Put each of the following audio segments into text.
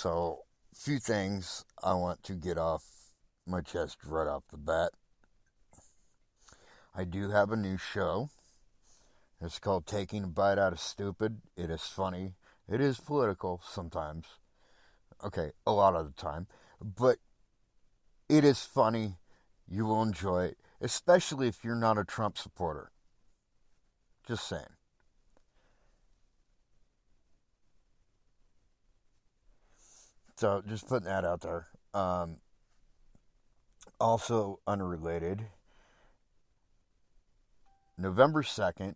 So, few things I want to get off my chest right off the bat. I do have a new show. It's called Taking a Bite Out of Stupid. It is funny. It is political sometimes. Okay, a lot of the time. But it is funny. You will enjoy it, especially if you're not a Trump supporter. Just saying. So, just putting that out there. Also, unrelated, November 2nd,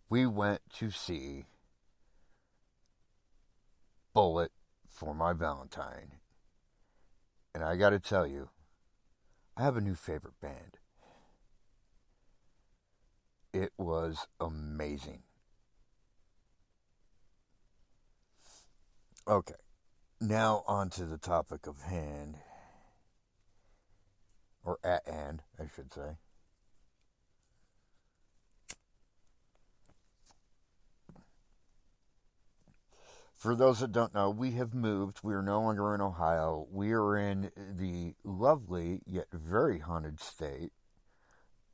we went to see Bullet for my Valentine. And I gotta tell you, I have a new favorite band. It was amazing. Okay, now on to the topic of hand, or at hand, I should say. For those that don't know, we have moved. We are no longer in Ohio. We are in the lovely yet very haunted state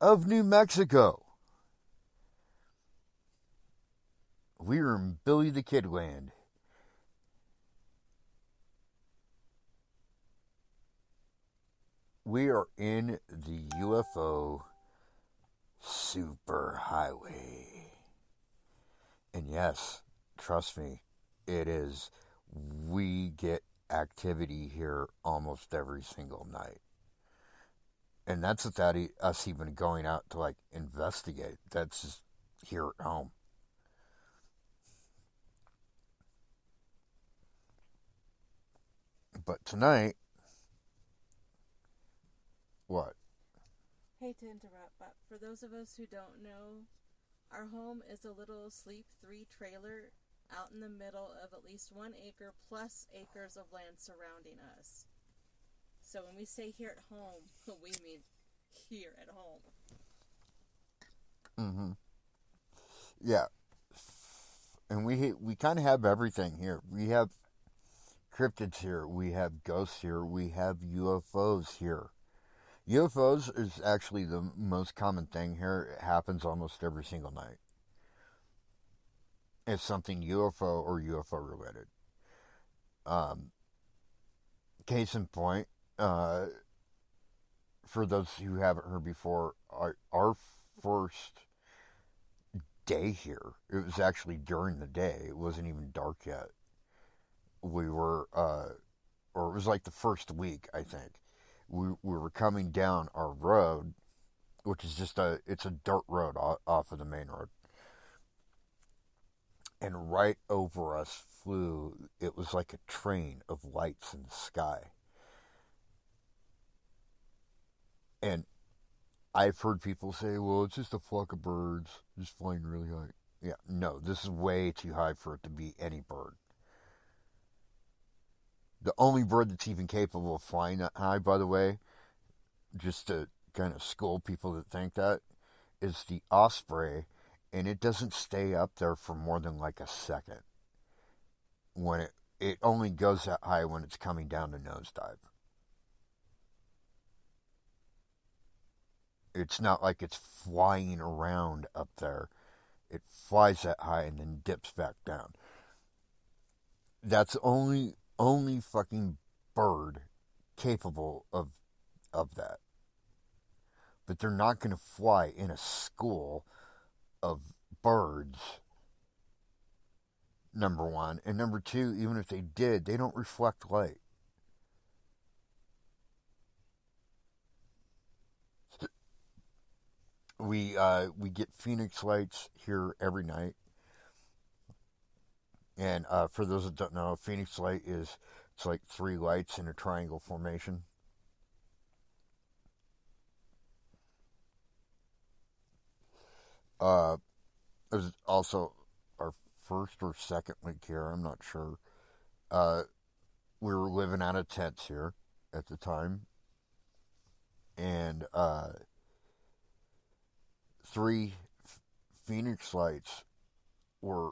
of New Mexico. We are in Billy the Kid land. We are in the UFO superhighway. And yes, trust me, it is. We get activity here almost every single night. And that's without us even going out to like investigate. That's just here at home. But tonight, what? Hate to interrupt, but for those of us who don't know, our home is a little Sleep 3 trailer out in the middle of at least 1 acre plus acres of land surrounding us. So when we say here at home, we mean here at home. Mm-hmm. Yeah, and we kind of have everything here. We have cryptids here. We have ghosts here. We have UFOs here. UFOs is actually the most common thing here. It happens almost every single night. It's something UFO or UFO related. Um, Case in point, for those who haven't heard before, our first day here, it was actually during the day. It wasn't even dark yet. We were, or it was like the first week, I think. We were coming down our road, which is it's a dirt road off of the main road. And right over us flew, it was like a train of lights in the sky. And I've heard people say, well, it's just a flock of birds just flying really high. Yeah, no, this is way too high for it to be any bird. The only bird that's even capable of flying that high, by the way, just to kind of school people that think that, is the osprey, and it doesn't stay up there for more than like a second. When it only goes that high when it's coming down to nosedive. It's not like it's flying around up there. It flies that high and then dips back down. That's only fucking bird capable of that. But they're not going to fly in a school of birds. Number one, and number two, even if they did, they don't reflect light. We get phoenix lights here every night. And for those that don't know, Phoenix Light is it's like three lights in a triangle formation. Uh, it was also our first or second week here. I'm not sure. Uh, we were living out of tents here at the time, and three Phoenix lights were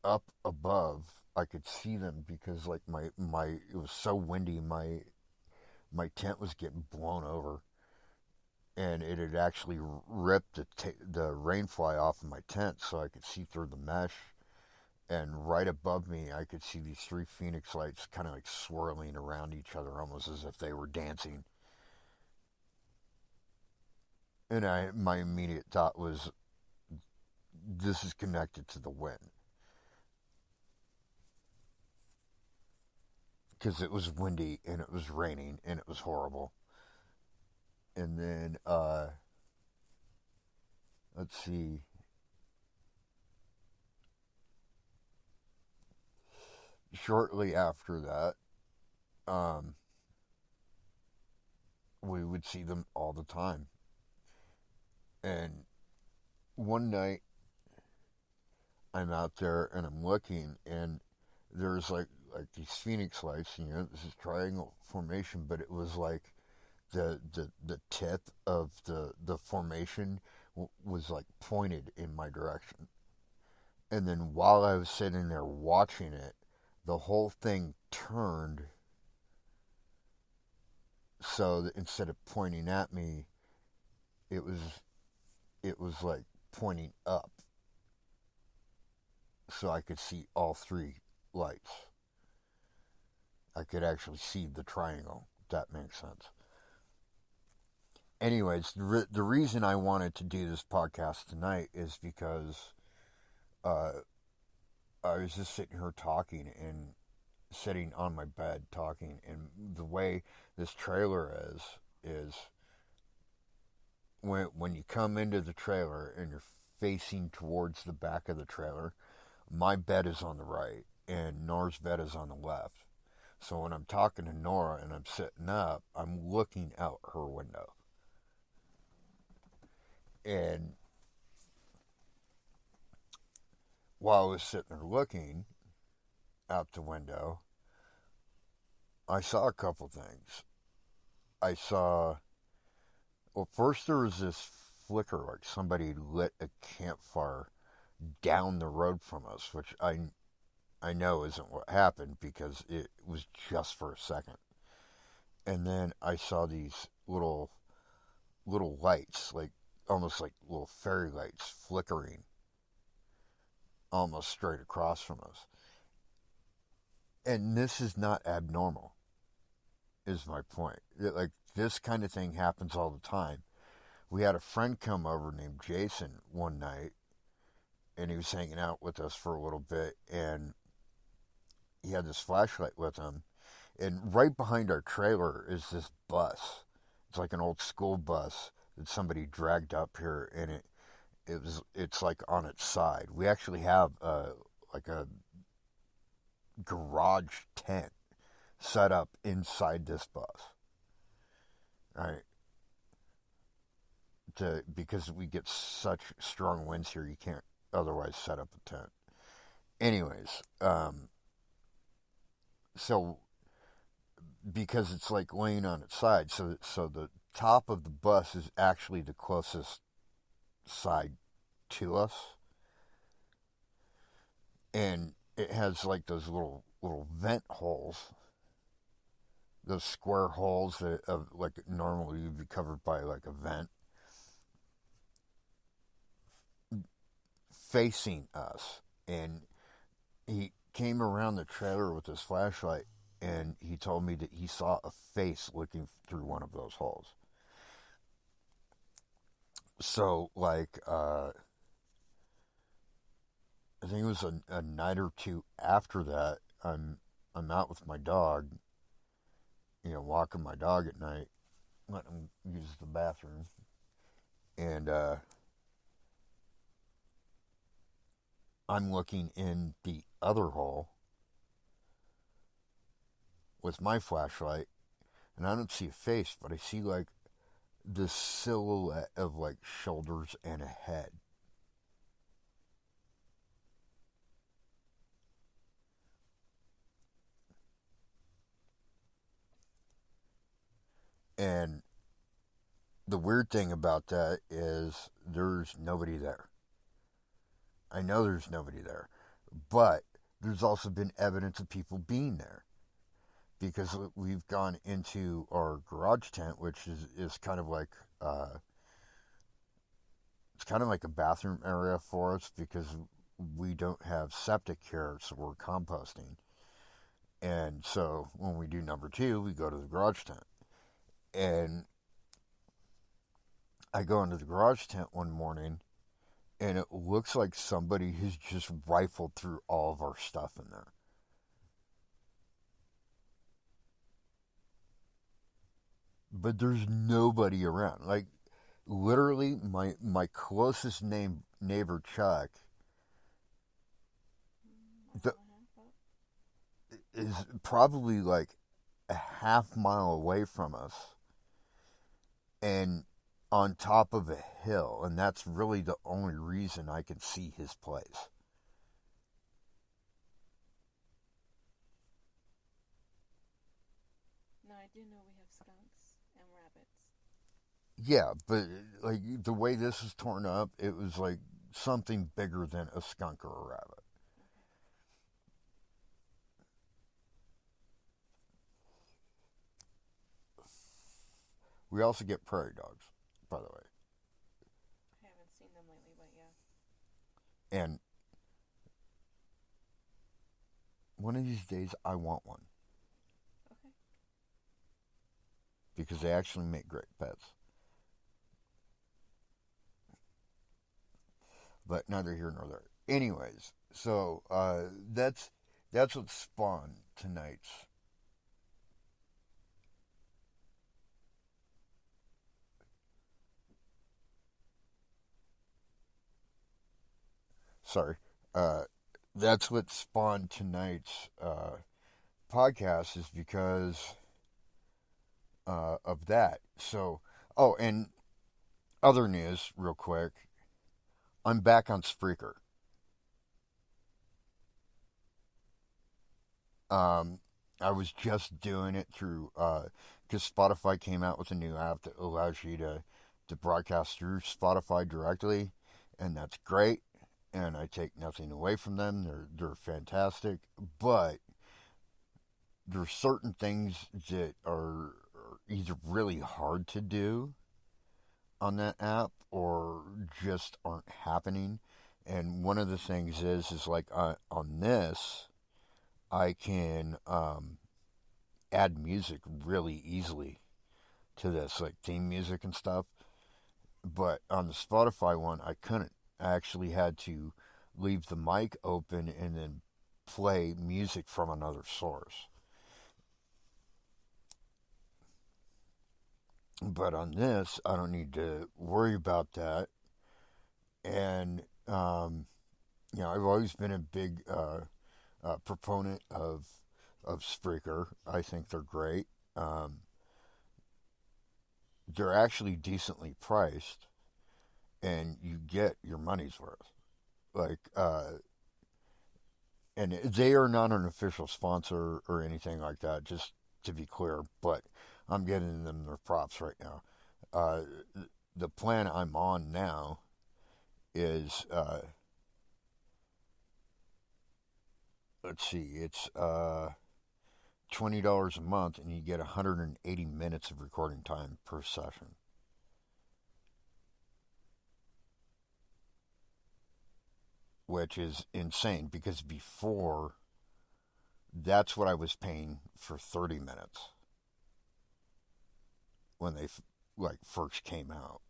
up above. I could see them because like my it was so windy, my tent was getting blown over, and it had actually ripped the rain fly off of my tent, so I could see through the mesh. And right above me, I could see these three phoenix lights kind of like swirling around each other, almost as if they were dancing. And my immediate thought was, this is connected to the wind, because it was windy and it was raining and it was horrible. And then, let's see, shortly after that, um, we would see them all the time. And one night, I'm out there and I'm looking, and there's like these phoenix lights. This is triangle formation, but it was like the tip of the formation was like pointed in my direction. And then while I was sitting there watching it, the whole thing turned, so that instead of pointing at me, it was it was like pointing up, so I could see all three lights. I could actually see the triangle. If that makes sense. Anyways, the reason I wanted to do this podcast tonight is because uh, I was just sitting here talking and sitting on my bed talking, and the way this trailer is when you come into the trailer and you're facing towards the back of the trailer, my bed is on the right and Nora's bed is on the left. So when I'm talking to Nora and I'm sitting up, I'm looking out her window. And while I was sitting there looking out the window, I saw a couple things. I saw, well, first there was this flicker, like somebody lit a campfire down the road from us, which I know isn't what happened because it was just for a second. And then I saw these little lights, like almost like little fairy lights flickering almost straight across from us. And this is not abnormal, is my point. Like, this kind of thing happens all the time. We had a friend come over named Jason one night, and he was hanging out with us for a little bit, and he had this flashlight with him. And right behind our trailer is this bus. It's like an old school bus that somebody dragged up here, and it's like on its side. We actually have like a garage tent set up inside this bus, right? Because we get such strong winds here, you can't otherwise set up a tent. Anyways, so because it's like laying on its side, so the top of the bus is actually the closest side to us, and it has like those little vent holes, those square holes that like normally you'd be covered by like a vent facing us. And he came around the trailer with his flashlight, and he told me that he saw a face looking through one of those holes. So like I think it was a night or two after that, I'm out with my dog, walking my dog at night, letting him use the bathroom, and I'm looking in the other hole with my flashlight, and I don't see a face, but I see like the silhouette of like shoulders and a head. And the weird thing about that is there's nobody there. I know there's nobody there, but there's also been evidence of people being there because we've gone into our garage tent, which is kind of like it's kind of like a bathroom area for us because we don't have septic here, so we're composting. And so when we do number two, we go to the garage tent. And I go into the garage tent one morning, and it looks like somebody has just rifled through all of our stuff in there. But there's nobody around. Like literally, my closest neighbor Chuck the, is probably like a half mile away from us, and on top of a hill, and that's really the only reason I can see his place. No, I do know we have skunks and rabbits. Yeah, but like the way this is torn up, it was like something bigger than a skunk or a rabbit. We also get prairie dogs, by the way. I haven't seen them lately, but yeah. And one of these days, I want one Okay. because they actually make great pets. But neither here nor there. Anyways, so that's what spawned tonight's. Sorry, uh, that's what spawned tonight's podcast is because of that. So, oh, and other news, real quick. I'm back on Spreaker. Um, I was just doing it through because Spotify came out with a new app that allows you to broadcast through Spotify directly, and that's great. And I take nothing away from them; they're fantastic. But there's certain things that are either really hard to do on that app or just aren't happening. And one of the things is like on this, I can add music really easily to this, like theme music and stuff. But on the Spotify one, I couldn't. I actually had to leave the mic open and then play music from another source. But on this, I don't need to worry about that. And, I've always been a big proponent of Spreaker. I think they're great. They're actually decently priced, and you get your money's worth. Like, and they are not an official sponsor or anything like that. Just to be clear, but I'm getting them their props right now. Uh, the plan I'm on now is let's see, it's $20 a month, and you get 180 minutes of recording time per session, which is insane because before that's what I was paying for 30 minutes when they like first came out.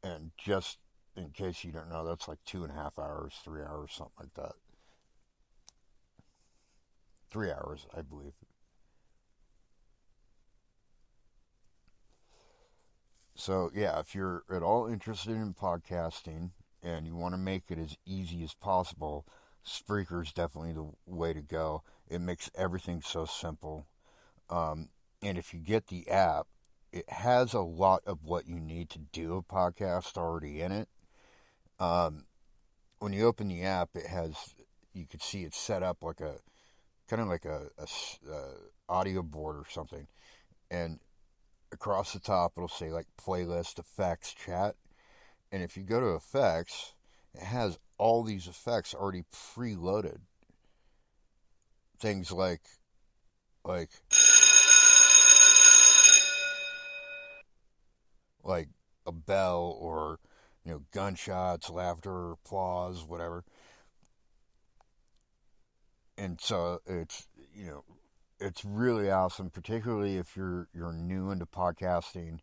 And just in case you don't know, that's like 2.5 hours, 3 hours, something like that. 3 hours, I believe. So, yeah, if you're at all interested in podcasting and you want to make it as easy as possible, Spreaker is definitely the way to go. It makes everything so simple. And if you get the app, it has a lot of what you need to do a podcast already in it. Um, when you open the app, it has, you can see it's set up like kind of like audio board or something, and across the top it'll say like playlist, effects, chat, and if you go to effects, it has all these effects already preloaded. Things like like a bell or gunshots, laughter, applause, whatever. And so it's really awesome, particularly if you're new into podcasting.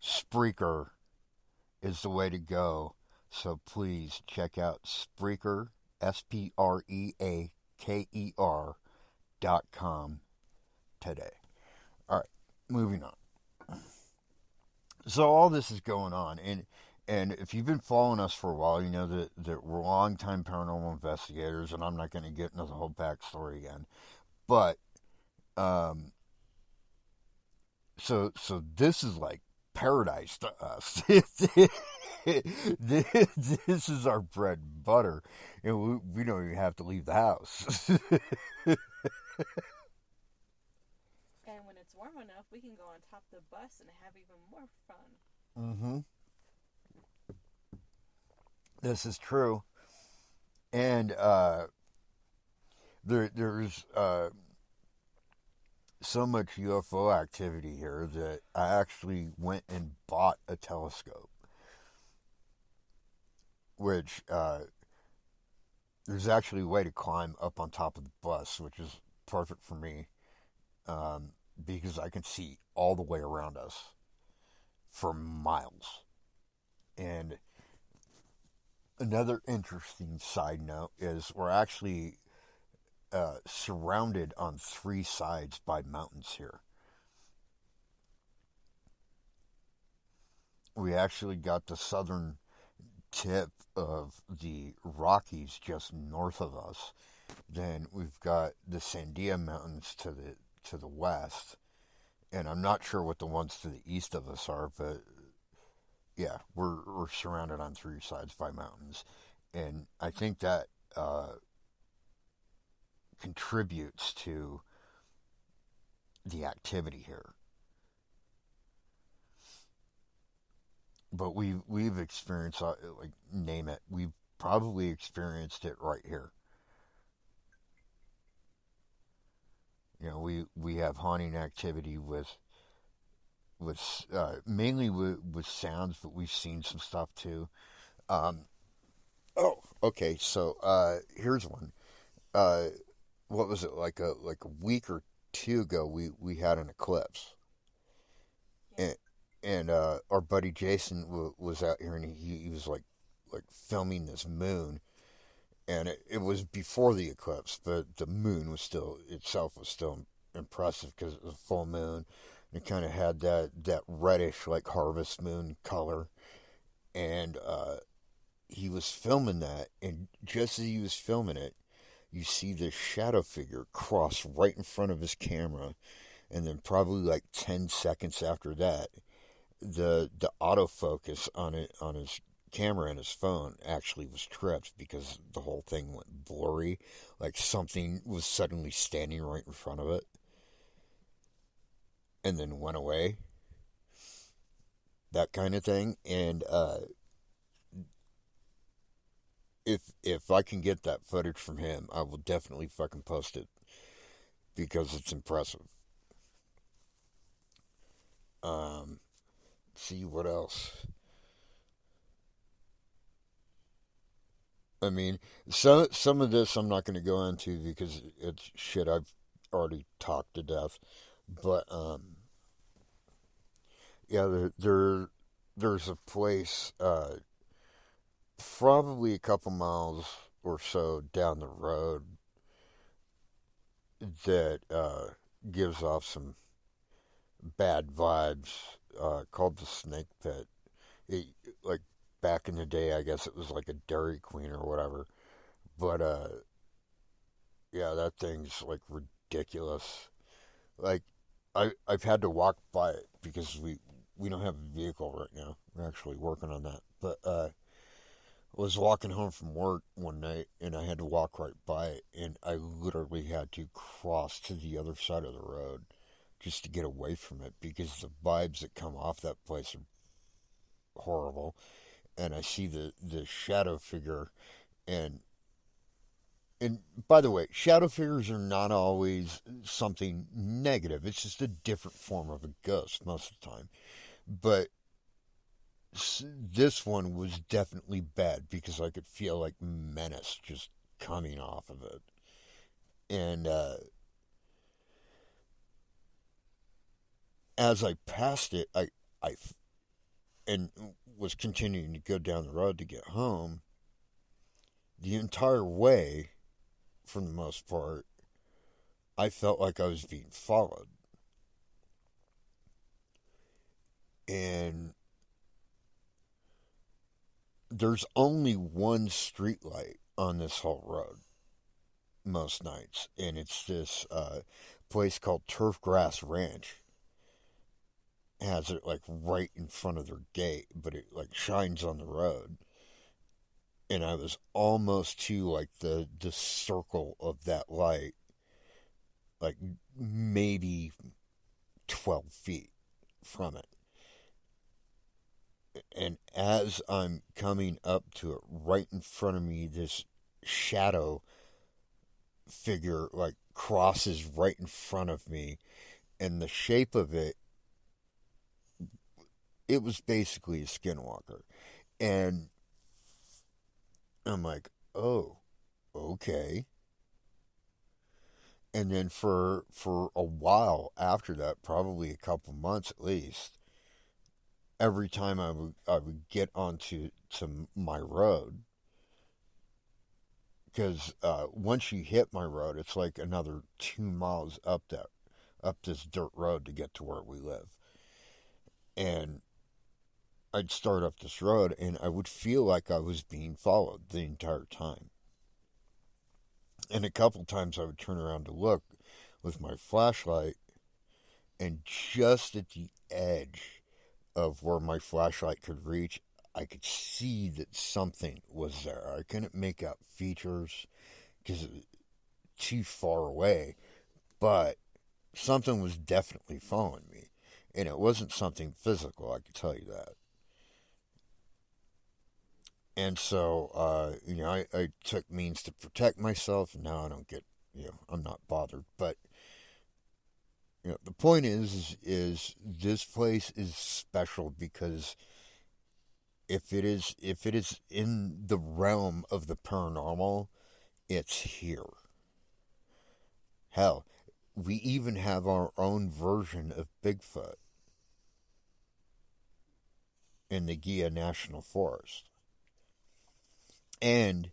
Spreaker is the way to go. So please check out Spreaker, SPREAKER.com today. All right, moving on. So all this is going on, and if you've been following us for a while, you know that we're longtime paranormal investigators, and I'm not going to get into the whole backstory again. But so this is like paradise to us. This is our bread and butter, and we don't even have to leave the house. And when it's warm enough, we can go on top of the bus and have even more fun. Mm-hmm. This is true, and there's so much UFO activity here that I actually went and bought a telescope, which there's actually a way to climb up on top of the bus, which is perfect for me because I can see all the way around us for miles. And another interesting side note is we're actually surrounded on three sides by mountains here. We actually got the southern tip of the Rockies just north of us. Then we've got the Sandia Mountains to the west, and I'm not sure what the ones to the east of us are, but yeah, we're surrounded on three sides by mountains, and I think that contributes to the activity here. But we've experienced like name it. We've probably experienced it right here. We have haunting activity with mainly with sounds, but we've seen some stuff too. Um, oh, okay. So here's one. Uh, what was it like a week or two ago? We had an eclipse, Yeah. and our buddy Jason was out here, and he was like filming this moon, and it was before the eclipse, but the moon was still impressive because it was a full moon. It kind of had that reddish like harvest moon color, and he was filming that, and just as he was filming it, you see this shadow figure cross right in front of his camera, and then probably like 10 seconds after that, the autofocus on his camera and his phone actually was tripped because the whole thing went blurry, like something was suddenly standing right in front of it, and then went away. That kind of thing, and if I can get that footage from him, I will definitely fucking post it because it's impressive. See what else. I mean, some of this I'm not going to go into because it's shit I've already talked to death. But yeah, there's a place probably a couple miles or so down the road that gives off some bad vibes called the Snake Pit. It, like back in the day, I guess it was like a Dairy Queen or whatever. But yeah, that thing's like ridiculous. Like I've had to walk by it because we don't have a vehicle right now. We're actually working on that. But was walking home from work one night and I had to walk right by it, and I literally had to cross to the other side of the road just to get away from it because the vibes that come off that place are horrible. And I see the shadow figure, and and by the way, shadow figures are not always something negative. It's just a different form of a ghost most of the time. But this one was definitely bad because I could feel like menace just coming off of it. And as I passed it, I and was continuing to go down the road to get home. The entire way, for the most part, I felt like I was being followed. And there's only one street light on this whole road most nights, and it's this place called Turf Grass Ranch. Has it like right in front of their gate, but it like shines on the road. And I was almost to like the circle of that light, like maybe 12 feet from it. And as I'm coming up to it, right in front of me, this shadow figure like crosses right in front of me, and the shape of it, it was basically a skinwalker. And I'm like, oh, okay. And then for a while after that, probably a couple months at least, every time I would get onto to my road, because once you hit my road, it's like another 2 miles up this dirt road to get to where we live. And I'd start up this road, and I would feel like I was being followed the entire time. And a couple times I would turn around to look with my flashlight, and just at the edge of where my flashlight could reach, I could see that something was there. I couldn't make out features because it was too far away, but something was definitely following me. And it wasn't something physical, I can tell you that. And so, I took means to protect myself, and now I don't get, I'm not bothered. But the point is this place is special because if it is in the realm of the paranormal, it's here. Hell, we even have our own version of Bigfoot in the Gia National Forest. And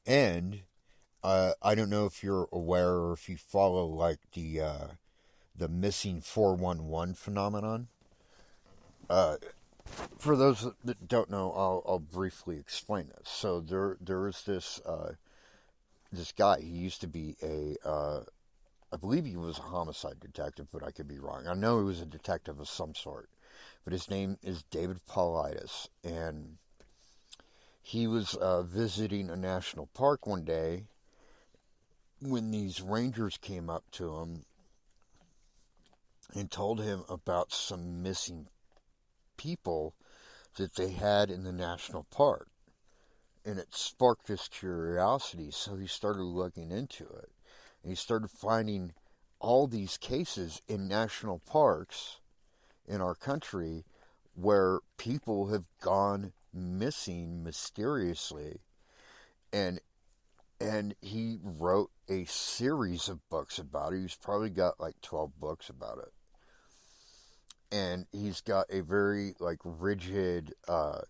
and I don't know if you're aware or if you follow like the missing 411 phenomenon. Uh, for those that don't know, I'll briefly explain this. So there is this guy. He used to be I believe he was a homicide detective, but I could be wrong. I know he was a detective of some sort, but his name is David Paulides, and he was visiting a national park one day when these rangers came up to him and told him about some missing people that they had in the national park. And it sparked his curiosity, so he started looking into it. And he started finding all these cases in national parks in our country where people have gone missing mysteriously. And he wrote a series of books about it. He's probably got like 12 books about it. And he's got a very like rigid uh,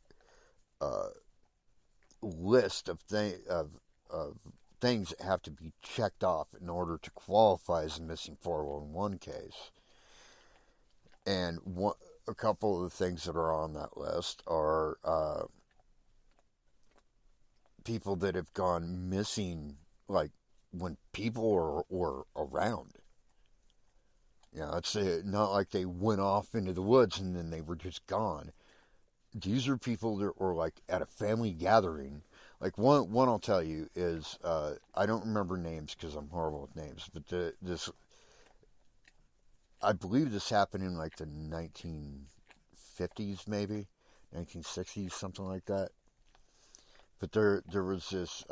list of things that have to be checked off in order to qualify as a missing 411 case. And a couple of the things that are on that list are people that have gone missing, like when people were around. It's not like they went off into the woods and then they were just gone. these are people that were like at a family gathering. Like one I'll tell you is I don't remember names because I'm horrible with names, but this I believe this happened in like the 1950s, maybe 1960s, something like that. But there was this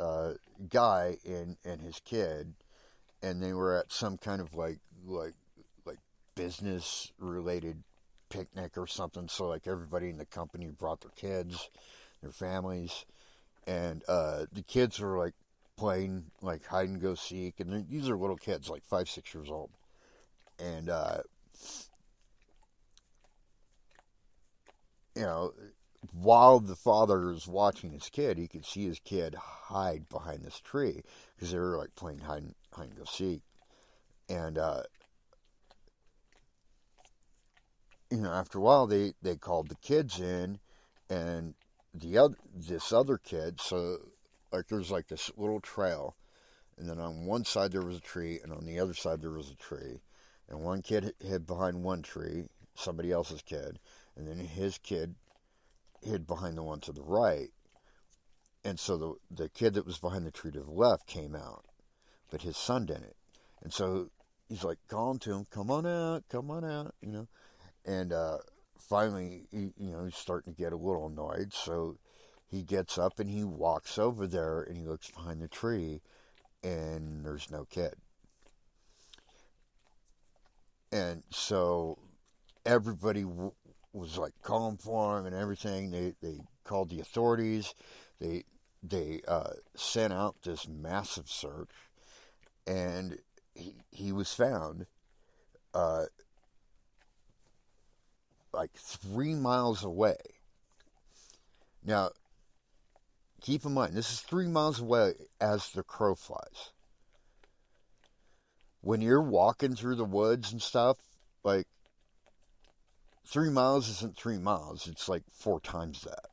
guy and his kid, and they were at some kind of like business related picnic or something. So like everybody in the company brought their kids, their families, and the kids were like playing like hide and go seek, and these are little kids, like 5, 6 years old, and you know, while the father is watching his kid, he could see his kid hide behind this tree because they were like playing hide and go seek, and after a while they called the kids in, and this other kid, so like there's like this little trail, and then on one side there was a tree, and on the other side there was a tree, and one kid hid behind one tree, somebody else's kid, and then his kid hid behind the one to the right, and so the kid that was behind the tree to the left came out, but his son didn't, and so he's like calling to him, come on out, and finally, he's starting to get a little annoyed. So he gets up and he walks over there and he looks behind the tree, and there's no kid. And so everybody was like calling for him and everything. They called the authorities. They sent out this massive search, and he was found. Uh, like 3 miles away. Now, keep in mind, this is 3 miles away as the crow flies. When you're walking through the woods and stuff, like 3 miles isn't 3 miles, it's like 4 times that.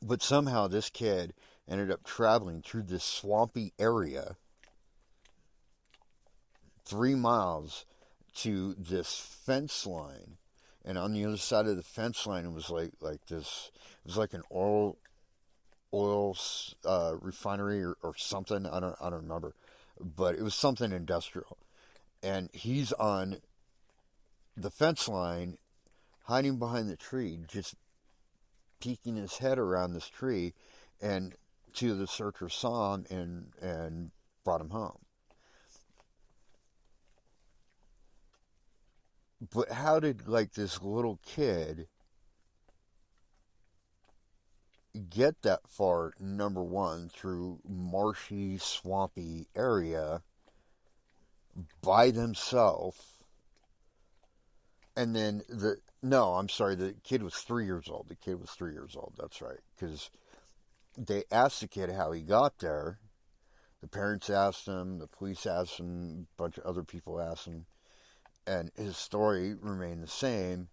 But somehow this kid ended up traveling through this swampy area 3 miles to this fence line, and on the other side of the fence line it was like this. It was like an oil refinery or something. I don't remember, but it was something industrial. And he's on the fence line, hiding behind the tree, just peeking his head around this tree, and two of the searchers saw him and brought him home. But how did like this little kid get that far? Number one, through marshy, swampy area by themselves, and then I'm sorry, the kid was 3 years old. The kid was 3 years old. That's right, because they asked the kid how he got there. The parents asked him, the police asked him, a bunch of other people asked him, and his story remained the same.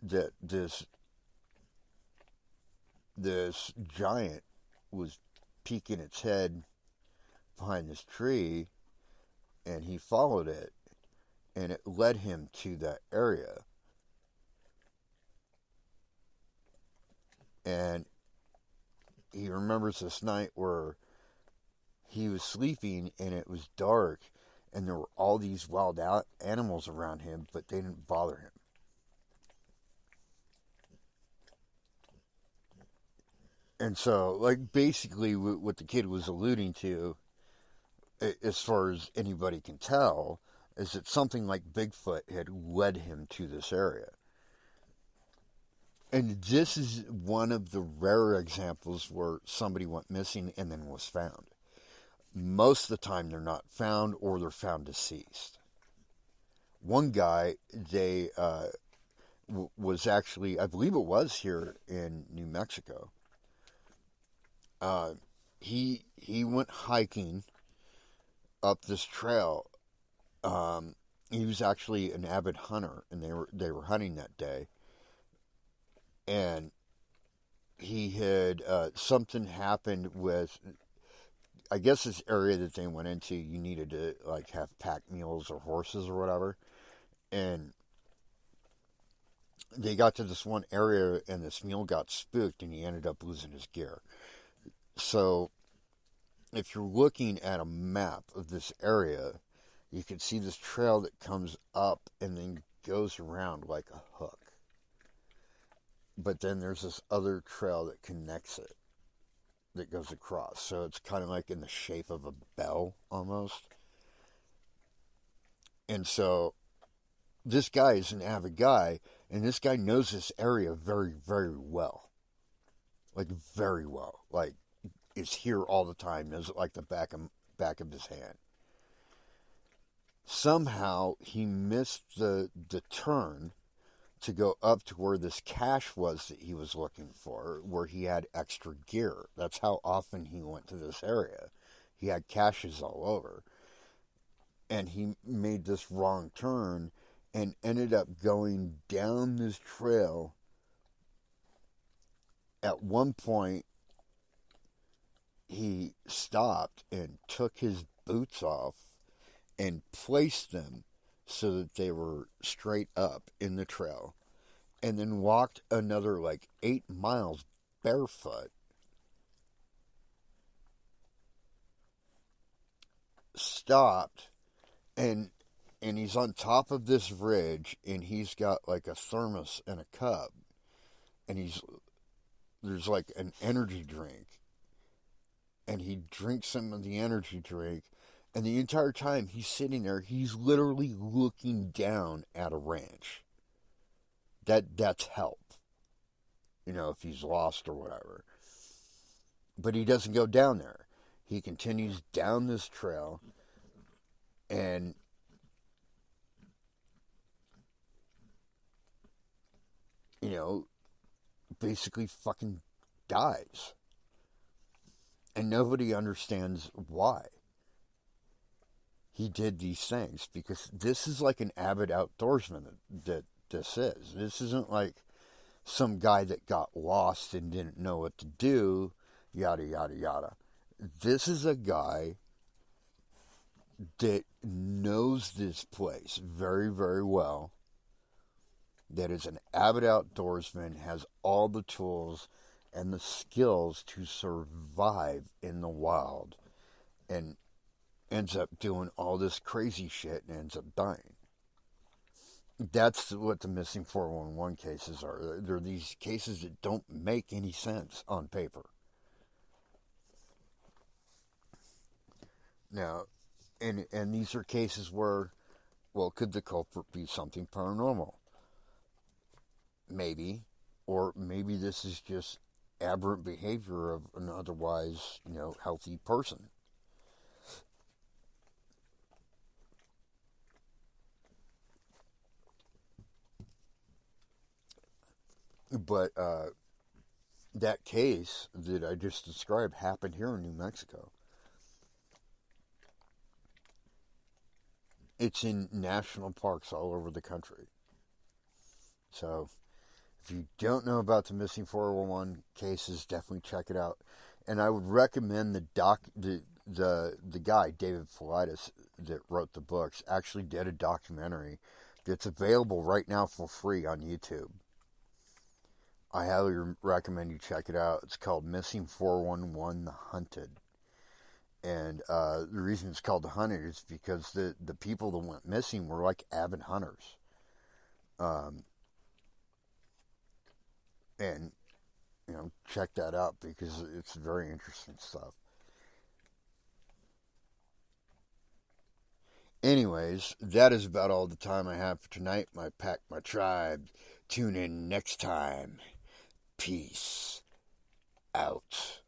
That this giant was peeking its head behind this tree, and he followed it, and it led him to that area. And he remembers this night where he was sleeping and it was dark, and there were all these wild animals around him, but they didn't bother him. And so, like, basically, what the kid was alluding to, as far as anybody can tell, is that something like Bigfoot had led him to this area. And this is one of the rare examples where somebody went missing and then was found. Most of the time, they're not found, or they're found deceased. One guy, they was actually, I believe it was here in New Mexico. He went hiking up this trail. He was actually an avid hunter, and they were hunting that day. And he had something happened with, I guess, this area that they went into. You needed to like have pack mules or horses or whatever, and they got to this one area and this mule got spooked and he ended up losing his gear. So if you're looking at a map of this area, you can see this trail that comes up and then goes around like a hook. But then there's this other trail that connects it, that goes across. So it's kind of like in the shape of a bell almost. And so this guy is an avid guy, and this guy knows this area very, very well. Like, very well. Like, is here all the time, knows it like the back of his hand. Somehow he missed the turn to go up to where this cache was that he was looking for, where he had extra gear. That's how often he went to this area. He had caches all over. And he made this wrong turn and ended up going down this trail. At one point, he stopped and took his boots off and placed them so that they were straight up in the trail, and then walked another like 8 miles barefoot. Stopped, and he's on top of this ridge, and he's got like a thermos and a cup, and there's like an energy drink, and he drinks some of the energy drink, and the entire time he's sitting there, he's literally looking down at a ranch. That's help. You know, if he's lost or whatever. But he doesn't go down there. He continues down this trail, and basically fucking dies. And nobody understands why he did these things, because this is like an avid outdoorsman that this is. This isn't like some guy that got lost and didn't know what to do, yada, yada, yada. This is a guy that knows this place very, very well, that is an avid outdoorsman, has all the tools and the skills to survive in the wild, and ends up doing all this crazy shit and ends up dying. That's what the missing 411 cases are. They're these cases that don't make any sense on paper. Now, and these are cases where, well, could the culprit be something paranormal? Maybe. Or maybe this is just aberrant behavior of an otherwise, healthy person. But that case that I just described happened here in New Mexico. It's in national parks all over the country. So, if you don't know about the missing 411 cases, definitely check it out. And I would recommend the guy, David Paulides, that wrote the books, actually did a documentary that's available right now for free on YouTube. I highly recommend you check it out. It's called Missing 411 The Hunted. And the reason it's called The Hunted is because the people that went missing were like avid hunters. And, check that out because it's very interesting stuff. Anyways, that is about all the time I have for tonight. My pack, my tribe. Tune in next time. Peace out.